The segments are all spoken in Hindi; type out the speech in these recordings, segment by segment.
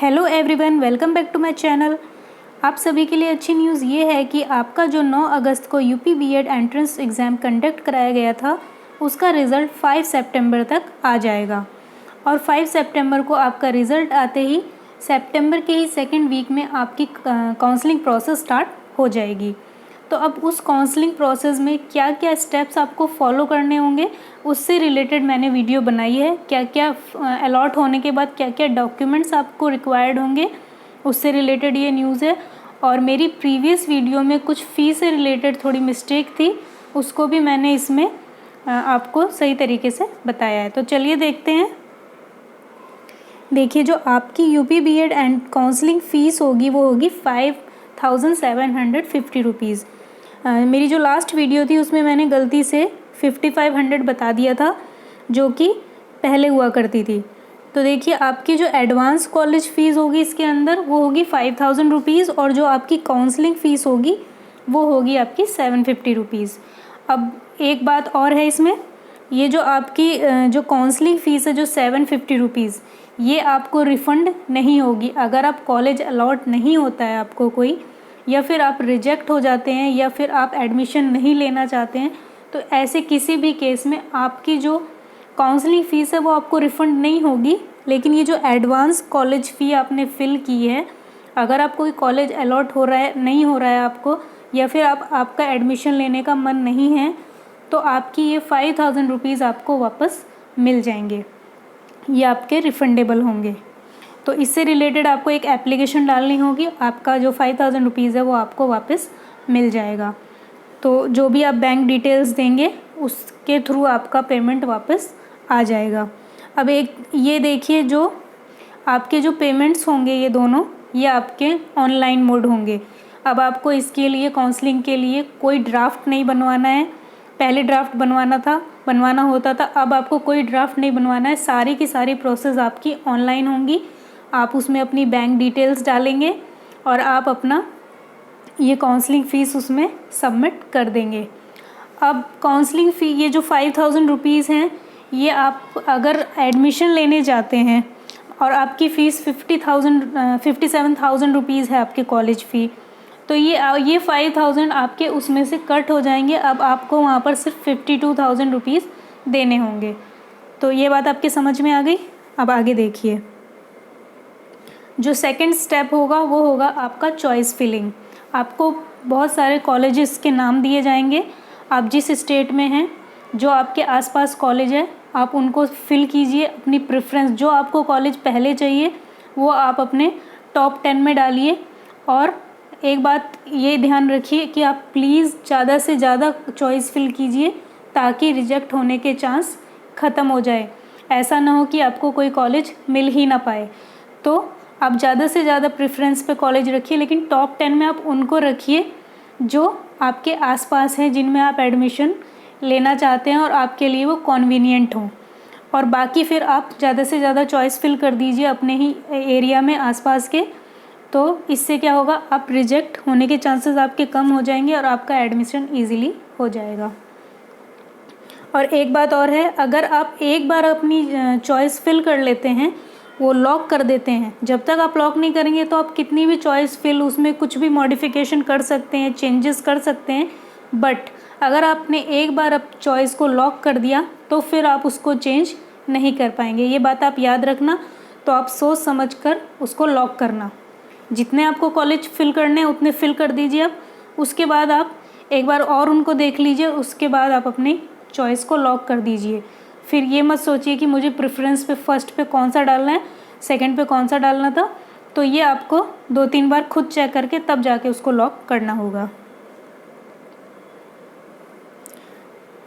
Hello everyone, welcome back to my channel. आप सभी के लिए अच्छी न्यूज़ ये है कि आपका जो 9 अगस्त को UP BEd entrance exam conduct कराया गया था उसका रिज़ल्ट 5 सितंबर तक आ जाएगा। और 5 सितंबर को आपका रिज़ल्ट आते ही सितंबर के ही सेकेंड वीक में आपकी काउंसलिंग प्रोसेस स्टार्ट हो जाएगी। तो अब उस काउंसलिंग प्रोसेस में क्या क्या स्टेप्स आपको फॉलो करने होंगे उससे रिलेटेड मैंने वीडियो बनाई है। क्या क्या अलॉट होने के बाद क्या क्या डॉक्यूमेंट्स आपको रिक्वायर्ड होंगे उससे रिलेटेड ये न्यूज़ है। और मेरी प्रीवियस वीडियो में कुछ फ़ी से रिलेटेड थोड़ी मिस्टेक थी, उसको भी मैंने इसमें आपको सही तरीके से बताया है। तो चलिए देखते हैं। देखिए, जो आपकी UP BEd and counselling fees होगी वो होगी 5750 रुपीज़। मेरी जो लास्ट वीडियो थी उसमें मैंने गलती से 5500 बता दिया था, जो कि पहले हुआ करती थी। तो देखिए, आपकी जो एडवांस कॉलेज फ़ीस होगी इसके अंदर वो होगी 5000 रुपीज़, और जो आपकी काउंसलिंग फ़ीस होगी वो होगी आपकी 750 रुपीज़। अब एक बात और है इसमें, ये जो आपकी जो काउंसलिंग फ़ीस है जो 750 रुपीज़, ये आपको रिफ़ंड नहीं होगी। अगर आप कॉलेज अलॉट नहीं होता है आपको कोई, या फिर आप रिजेक्ट हो जाते हैं, या फिर आप एडमिशन नहीं लेना चाहते हैं, तो ऐसे किसी भी केस में आपकी जो काउंसलिंग फ़ीस है वो आपको रिफ़ंड नहीं होगी। लेकिन ये जो एडवांस कॉलेज फ़ी आपने फ़िल की है, अगर आप कोई कॉलेज अलॉट हो रहा है, नहीं हो रहा है आपको, या फिर आपका एडमिशन लेने का मन नहीं है, तो आपकी ये 5000 रुपीज़ आपको वापस मिल जाएंगे, ये आपके रिफ़ंडेबल होंगे। तो इससे रिलेटेड आपको एक एप्लीकेशन डालनी होगी, आपका जो 5000 रुपीज़ है वो आपको वापस मिल जाएगा। तो जो भी आप बैंक डिटेल्स देंगे उसके थ्रू आपका पेमेंट वापस आ जाएगा। अब एक ये देखिए, जो आपके जो पेमेंट्स होंगे ये दोनों, ये आपके ऑनलाइन मोड होंगे। अब आपको इसके लिए काउंसलिंग के लिए कोई ड्राफ्ट नहीं बनवाना है। पहले ड्राफ्ट बनवाना होता था, अब आपको कोई ड्राफ्ट नहीं बनवाना है। सारी की सारी प्रोसेस आपकी ऑनलाइन होंगी। आप उसमें अपनी बैंक डिटेल्स डालेंगे और आप अपना ये काउंसलिंग फ़ीस उसमें सबमिट कर देंगे। अब काउंसलिंग फ़ी ये जो 5000 रुपीज़ हैं, ये आप अगर एडमिशन लेने जाते हैं और आपकी फ़ीस 57,000 रुपीज़ है आपके कॉलेज फ़ी, तो ये 5000 आपके उसमें से कट हो जाएंगे। अब आपको वहाँ पर सिर्फ 52,000 रुपीज़ देने होंगे। तो ये बात आपके समझ में आ गई। अब आगे देखिए, जो सेकंड स्टेप होगा वो होगा आपका चॉइस फिलिंग। आपको बहुत सारे कॉलेजेस के नाम दिए जाएंगे। आप जिस स्टेट में हैं, जो आपके आसपास कॉलेज है, आप उनको फिल कीजिए। अपनी प्रेफरेंस, जो आपको कॉलेज पहले चाहिए वो आप अपने टॉप 10 में डालिए। और एक बात ये ध्यान रखिए कि आप प्लीज़ ज़्यादा से ज़्यादा चॉइस फिल कीजिए, ताकि रिजेक्ट होने के चांस ख़त्म हो जाए। ऐसा ना हो कि आपको कोई कॉलेज मिल ही ना पाए। तो आप ज़्यादा से ज़्यादा प्रेफरेंस पे कॉलेज रखिए, लेकिन टॉप 10 में आप उनको रखिए जो आपके आसपास हैं, जिनमें आप एडमिशन लेना चाहते हैं और आपके लिए वो कन्वीनियंट हो। और बाकी फिर आप ज़्यादा से ज़्यादा चॉइस फिल कर दीजिए अपने ही एरिया में आसपास के। तो इससे क्या होगा, आप रिजेक्ट होने के चांसेस आपके कम हो जाएंगे और आपका एडमिशन ईज़िली हो जाएगा। और एक बात और है, अगर आप एक बार अपनी चॉइस फिल कर लेते हैं, वो लॉक कर देते हैं, जब तक आप लॉक नहीं करेंगे तो आप कितनी भी चॉइस फिल, उसमें कुछ भी मॉडिफिकेशन कर सकते हैं, चेंजेस कर सकते हैं। बट अगर आपने एक बार अब चॉइस को लॉक कर दिया तो फिर आप उसको चेंज नहीं कर पाएंगे। ये बात आप याद रखना। तो आप सोच समझ कर उसको लॉक करना। जितने आपको कॉलेज फिल करने हैं उतने फिल कर दीजिए आप। उसके बाद आप एक बार और उनको देख लीजिए, उसके बाद आप अपनी चॉइस को लॉक कर दीजिए। फिर ये मत सोचिए कि मुझे प्रेफरेंस पे फर्स्ट पे कौन सा डालना है, सेकंड पे कौन सा डालना था। तो ये आपको 2-3 बार खुद चेक करके तब जाके उसको लॉक करना होगा।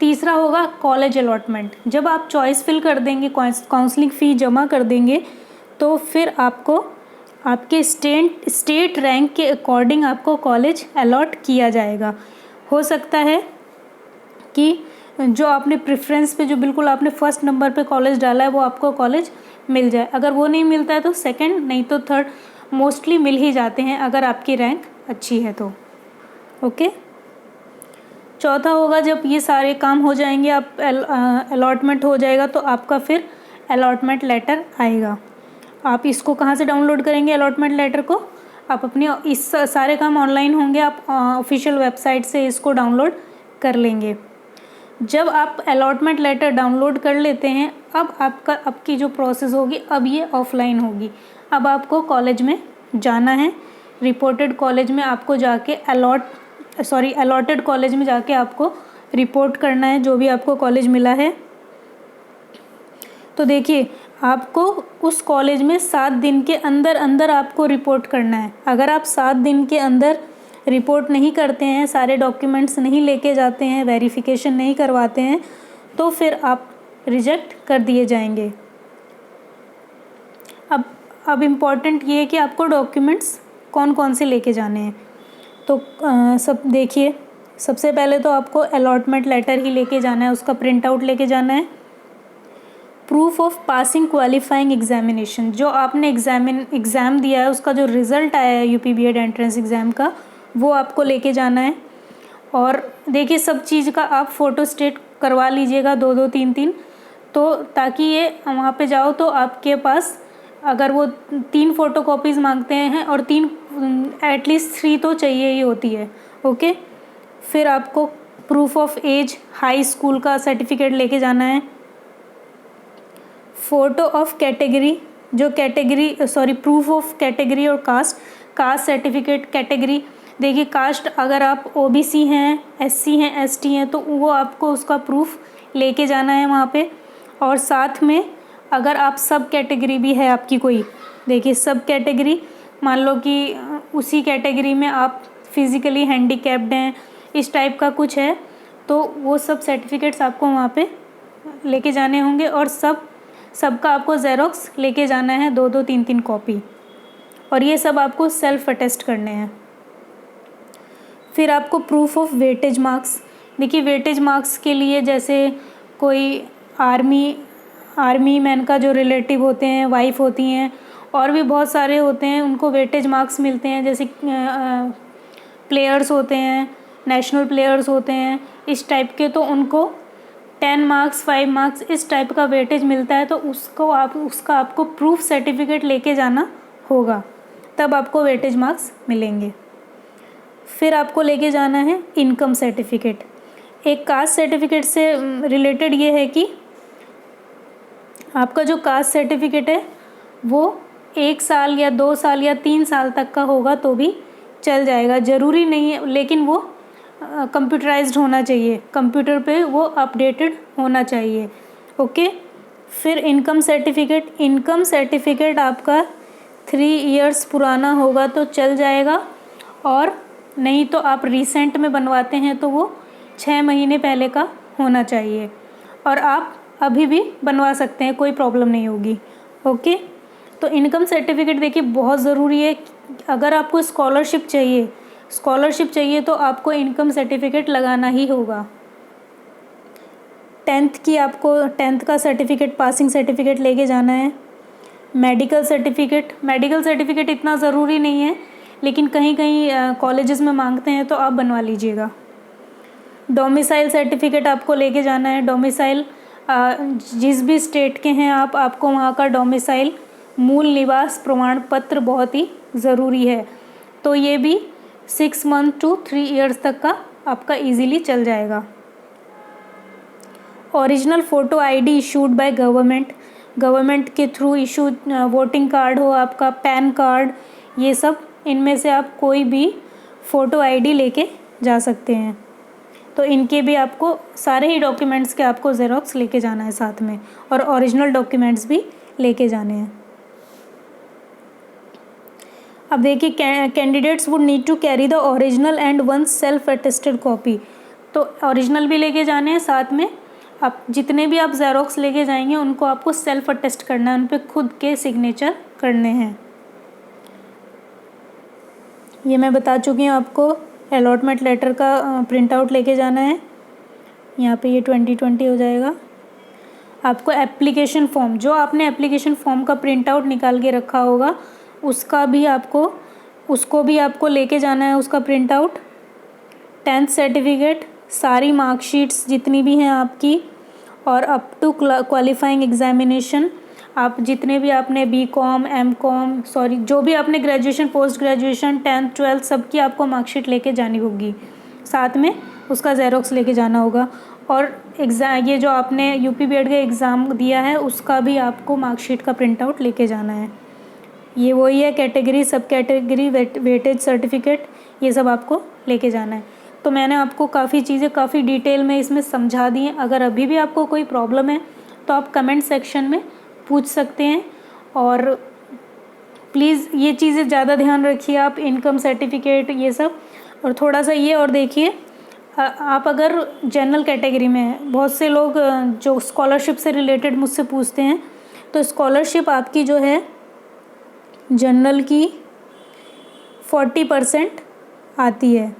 तीसरा होगा कॉलेज अलॉटमेंट। जब आप चॉइस फिल कर देंगे, काउंसलिंग फ़ी जमा कर देंगे, तो फिर आपको आपके स्टेट रैंक के अकॉर्डिंग आपको कॉलेज अलॉट किया जाएगा। हो सकता है कि जो आपने प्रेफरेंस पे, जो बिल्कुल आपने फर्स्ट नंबर पे कॉलेज डाला है, वो आपको कॉलेज मिल जाए। अगर वो नहीं मिलता है तो सेकंड, नहीं तो थर्ड मोस्टली मिल ही जाते हैं अगर आपकी रैंक अच्छी है तो। ओके। चौथा होगा, जब ये सारे काम हो जाएंगे, आप अलॉटमेंट हो जाएगा, तो आपका फिर अलॉटमेंट लेटर आएगा। आप इसको कहाँ से डाउनलोड करेंगे अलॉटमेंट लेटर को? आप अपने इस सारे काम ऑनलाइन होंगे, आप ऑफिशियल वेबसाइट से इसको डाउनलोड कर लेंगे। जब आप अलॉटमेंट लेटर डाउनलोड कर लेते हैं, अब की जो प्रोसेस होगी अब ये ऑफलाइन होगी। अब आपको कॉलेज में जाना है, रिपोर्टेड कॉलेज में आपको जाके अलॉटेड कॉलेज में जाके आपको रिपोर्ट करना है जो भी आपको कॉलेज मिला है। तो देखिए, आपको उस कॉलेज में 7 दिन के अंदर अंदर आपको रिपोर्ट करना है। अगर आप 7 दिन के अंदर रिपोर्ट नहीं करते हैं, सारे डॉक्यूमेंट्स नहीं लेके जाते हैं, वेरिफिकेशन नहीं करवाते हैं, तो फिर आप रिजेक्ट कर दिए जाएंगे। अब इम्पॉर्टेंट ये है कि आपको डॉक्यूमेंट्स कौन कौन से लेके जाने हैं। तो सब देखिए, सबसे पहले तो आपको अलॉटमेंट लेटर ही लेके जाना है, उसका प्रिंट आउट लेके जाना है। Proof of passing qualifying examination, जो आपने एग्ज़ाम दिया है उसका जो रिज़ल्ट आया है यूपी बीएड एंट्रेंस एग्ज़ाम का, वो आपको लेके जाना है। और देखिए, सब चीज़ का आप फ़ोटो स्टेट करवा लीजिएगा 2-2 3-3, तो ताकि ये वहाँ पे जाओ तो आपके पास, अगर वो 3 फ़ोटोकॉपीज़ मांगते हैं और 3 एटलीस्ट 3 तो चाहिए ही होती है। ओके, फिर आपको proof of age, high school का सर्टिफिकेट लेके जाना है। फ़ोटो ऑफ कैटेगरी, जो प्रूफ ऑफ कैटेगरी और कास्ट सर्टिफिकेट। कैटेगरी देखिए, कास्ट अगर आप ओबीसी हैं, एससी हैं, एसटी हैं, तो वो आपको उसका प्रूफ लेके जाना है वहाँ पे। और साथ में अगर आप सब कैटेगरी भी है आपकी कोई, देखिए सब कैटेगरी, मान लो कि उसी कैटेगरी में आप फिज़िकली हैंडीकैप्ड हैं, इस टाइप का कुछ है, तो वो सब सर्टिफिकेट्स आपको वहाँ पे लेके जाने होंगे। और सबका आपको ज़ेरॉक्स लेके जाना है, 2-2 3-3 कॉपी, और ये सब आपको सेल्फ अटेस्ट करने हैं। फिर आपको प्रूफ ऑफ वेटेज मार्क्स, देखिए वेटेज मार्क्स के लिए जैसे कोई आर्मी मैन का जो रिलेटिव होते हैं, वाइफ होती हैं, और भी बहुत सारे होते हैं, उनको वेटेज मार्क्स मिलते हैं। जैसे प्लेयर्स होते हैं, नेशनल प्लेयर्स होते हैं, इस टाइप के, तो उनको 10 मार्क्स 5 मार्क्स इस टाइप का वेटेज मिलता है, तो उसका आपको प्रूफ सर्टिफिकेट लेके जाना होगा, तब आपको वेटेज मार्क्स मिलेंगे। फिर आपको लेके जाना है इनकम सर्टिफिकेट। एक कास्ट सर्टिफिकेट से रिलेटेड ये है कि आपका जो कास्ट सर्टिफिकेट है वो 1 साल या 2 साल या 3 साल तक का होगा तो भी चल जाएगा, ज़रूरी नहीं है, लेकिन वो कंप्यूटराइज्ड होना चाहिए, कंप्यूटर पे वो अपडेटेड होना चाहिए। ओके, फिर इनकम सर्टिफिकेट आपका 3 इयर्स पुराना होगा तो चल जाएगा, और नहीं तो आप रिसेंट में बनवाते हैं तो वो 6 महीने पहले का होना चाहिए, और आप अभी भी बनवा सकते हैं, कोई प्रॉब्लम नहीं होगी। ओके, तो इनकम सर्टिफिकेट देखिए बहुत ज़रूरी है। अगर आपको स्कॉलरशिप चाहिए तो आपको इनकम सर्टिफिकेट लगाना ही होगा। 10th का सर्टिफिकेट, पासिंग सर्टिफिकेट लेके जाना है। मेडिकल सर्टिफिकेट इतना ज़रूरी नहीं है, लेकिन कहीं कॉलेजेस में मांगते हैं तो आप बनवा लीजिएगा। डोमिसाइल सर्टिफिकेट आपको लेके जाना है। डोमिसाइल जिस भी स्टेट के हैं आपको वहाँ का डोमिसाइल, मूल निवास प्रमाण पत्र बहुत ही ज़रूरी है, तो ये भी 6 मंथ to 3 इयर्स तक का आपका इजीली चल जाएगा। Original photo ID issued by government के थ्रू इशू, वोटिंग कार्ड हो आपका, पैन कार्ड, ये सब, इनमें से आप कोई भी फ़ोटो आईडी लेके जा सकते हैं। तो इनके भी आपको सारे ही डॉक्यूमेंट्स के आपको ज़ेरॉक्स लेके जाना है साथ में, और ओरिजिनल डॉक्यूमेंट्स भी लेके जाने हैं। अब देखिए, candidates would need to carry the original and 1 self attested copy, तो ओरिजिनल भी लेके जाने हैं, साथ में आप जितने भी आप ज़ेरॉक्स लेके जाएंगे उनको आपको सेल्फ अटेस्ट करना है, उन पर खुद के सिग्नेचर करने हैं। ये मैं बता चुकी हूँ आपको। अलॉटमेंट लेटर का प्रिंट आउट लेके जाना है, यहाँ पे ये 2020 हो जाएगा। आपको एप्लीकेशन फॉर्म, जो आपने एप्लीकेशन फॉर्म का प्रिंट आउट निकाल के रखा होगा, उसको भी आपको लेके जाना है, उसका प्रिंट आउट। 10th सर्टिफिकेट, सारी मार्कशीट्स जितनी भी हैं आपकी, और अप टू क्वालिफाइंग एग्जामिनेशन, आप जितने भी आपने BCom MCom सॉरी जो भी आपने graduation post graduation 10th 12th सबकी आपको मार्कशीट लेके जानी होगी, साथ में उसका ज़ेरॉक्स लेके जाना होगा। और एग्ज़ाम ये जो आपने UP BED का एग्ज़ाम दिया है उसका भी आपको मार्कशीट का प्रिंट आउट लेके जाना है। ये वही है, कैटेगरी सब कैटेगरी वेटेज सर्टिफिकेट ये सब आपको लेके जाना है। तो मैंने आपको काफ़ी चीज़ें काफ़ी डिटेल में इसमें समझा दी हैं। अगर अभी भी आपको कोई प्रॉब्लम है तो आप कमेंट सेक्शन में पूछ सकते हैं। और प्लीज़ ये चीज़ें ज़्यादा ध्यान रखिए आप, इनकम सर्टिफिकेट ये सब। और थोड़ा सा ये और देखिए, आप अगर जनरल कैटेगरी में हैं, बहुत से लोग जो स्कॉलरशिप से रिलेटेड मुझसे पूछते हैं, तो स्कॉलरशिप आपकी जो है जनरल की 40% आती है,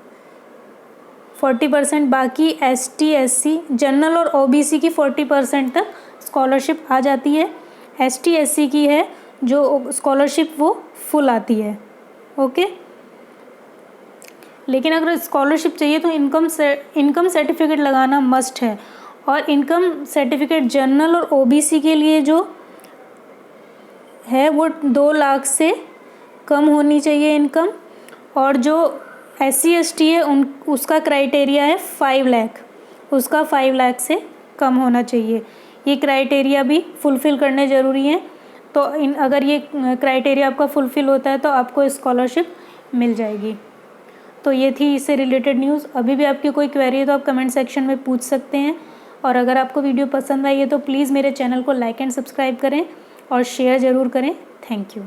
40%। बाकी ST SC जनरल और OBC की 40% तक स्कॉलरशिप आ जाती है। ST SC की है जो स्कॉलरशिप वो फुल आती है। ओके, लेकिन अगर स्कॉलरशिप चाहिए तो इनकम सर्टिफिकेट लगाना मस्ट है। और इनकम सर्टिफिकेट जनरल और OBC के लिए जो है वो 2 लाख से कम होनी चाहिए इनकम। और जो SC ST है उसका क्राइटेरिया है 5 लाख, उसका 5 लाख से कम होना चाहिए। ये क्राइटेरिया भी फुलफ़िल करने ज़रूरी हैं। तो अगर ये क्राइटेरिया आपका फुलफ़िल होता है तो आपको स्कॉलरशिप मिल जाएगी। तो ये थी इससे रिलेटेड न्यूज़। अभी भी आपकी कोई क्वेरी है तो आप कमेंट सेक्शन में पूछ सकते हैं। और अगर आपको वीडियो पसंद आई है तो प्लीज़ मेरे चैनल को लाइक एंड सब्सक्राइब करें और शेयर ज़रूर करें। Thank you.